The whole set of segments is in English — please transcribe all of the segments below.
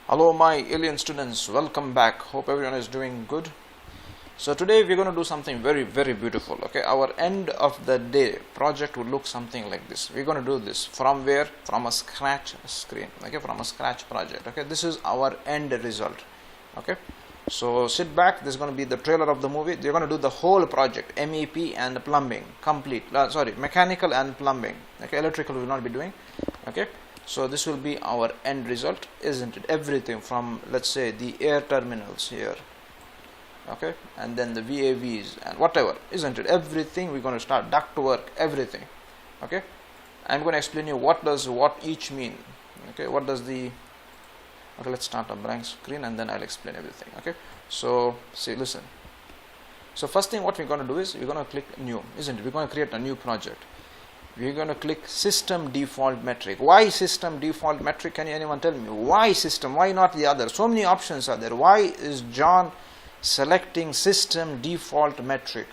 Hello my alien students, welcome back. Hope everyone is doing good. So today we're going to do something very beautiful. Okay, our end of the day project would look something like this. We're going to do this from where? From a scratch screen. Okay, from a scratch project. Okay, this is our end result. Okay, so sit back. This is going to be the trailer of the movie. They're going to do the whole project, MEP and plumbing complete. Mechanical and plumbing. Okay, electrical we will not be doing. Okay, so this will be our end result, isn't it? Everything from, let's say, the air terminals here, okay, and then the VAVs and whatever, isn't it? Everything we're going to start, duct work, everything. Okay, I'm going to explain you what does what each mean. Okay, what does the, okay, let's start a blank screen and then I'll explain everything. Okay, so see, listen. So first thing what we're going to do is we're going to click new, isn't it? We're going to create a new project. We're going to click system default metric. Why system default metric? Can anyone tell me why system? Why not the other? So many options are there. Why is John selecting system default metric?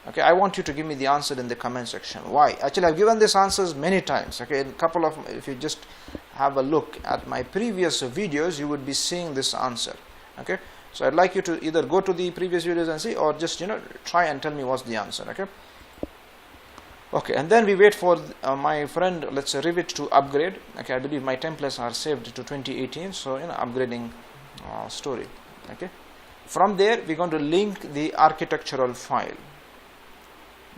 Okay, I want you to give me the answer in the comment section. Why? Actually, I've given these answers many times. Okay, in a couple of, if you just have a look at my previous videos, you would be seeing this answer. Okay, so I'd like you to either go to the previous videos and see, or just try and tell me what's the answer. Okay. Okay, and then we wait for my friend, let's say Revit, to upgrade. Okay, I believe my templates are saved to 2018, so upgrading story. Okay, from there we're going to link the architectural file.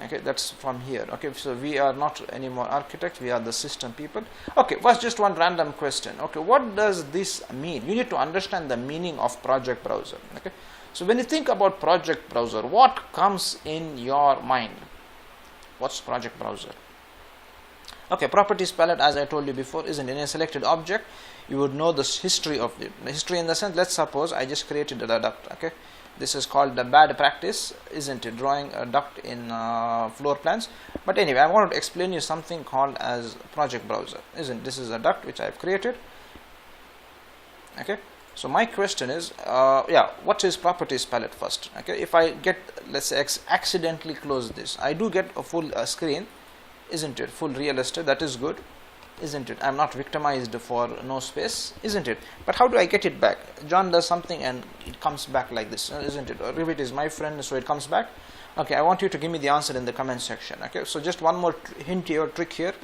Okay, that's from here. Okay, so we are not anymore architects, we are the system people. Okay, first just one random question. Okay, what does this mean? You need to understand the meaning of project browser. Okay, so when you think about project browser, what comes in your mind? What's project browser? Okay, properties palette, as I told you before, isn't in a selected object. You would know the history of it. The history in the sense, let's suppose I just created a duct. Okay, this is called the bad practice, isn't it? Drawing a duct in floor plans. But anyway, I want to explain you something called as project browser, isn't this is a duct which I have created. Okay, so my question is, what is properties palette first? Okay, if I get, let's say, accidentally close this, I do get a full screen, isn't it? Full real estate, that is good, isn't it? I'm not victimized for no space, isn't it? But how do I get it back? John does something and it comes back like this, isn't it? Revit is my friend, so it comes back. Okay, I want you to give me the answer in the comment section. Okay, so just one more hint here, trick here.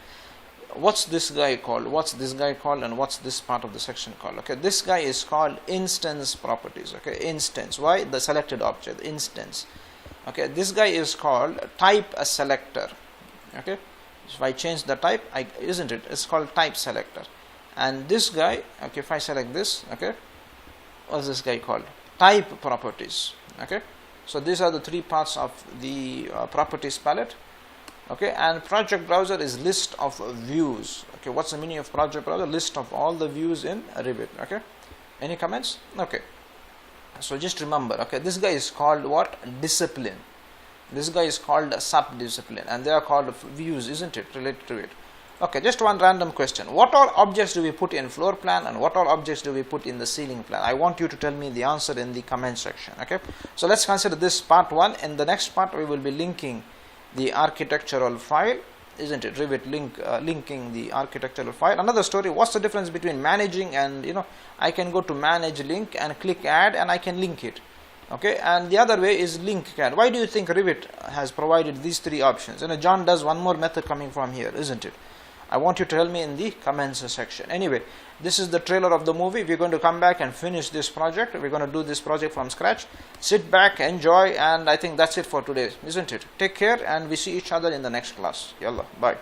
What's this guy called? What's this guy called? And what's this part of the section called? Okay, this guy is called instance properties. Okay, instance. Why? The selected object, instance. Okay, this guy is called type a selector. Okay, so if I change the type, isn't it? It's called type selector. And this guy, okay, if I select this, okay, what's this guy called? Type properties. Okay, so these are the three parts of the properties palette. Okay, and project browser is list of views. Okay, what's the meaning of project browser? List of all the views in Revit. Okay, any comments? Okay, so just remember, okay, this guy is called what? Discipline. This guy is called sub-discipline, and they are called views, isn't it? Related to it. Okay, just one random question. What all objects do we put in floor plan, and what all objects do we put in the ceiling plan? I want you to tell me the answer in the comment section. Okay, so let's consider this part one. In the next part, we will be linking the architectural file, isn't it? Revit linking the architectural file. Another story, what's the difference between managing and, I can go to manage link and click add and I can link it. Okay, and the other way is link CAD. Why do you think Revit has provided these three options? And John does one more method coming from here, isn't it? I want you to tell me in the comments section. Anyway, this is the trailer of the movie. We're going to come back and finish this project. We're going to do this project from scratch. Sit back, enjoy, and I think that's it for today, isn't it? Take care, and we see each other in the next class. Yalla, bye.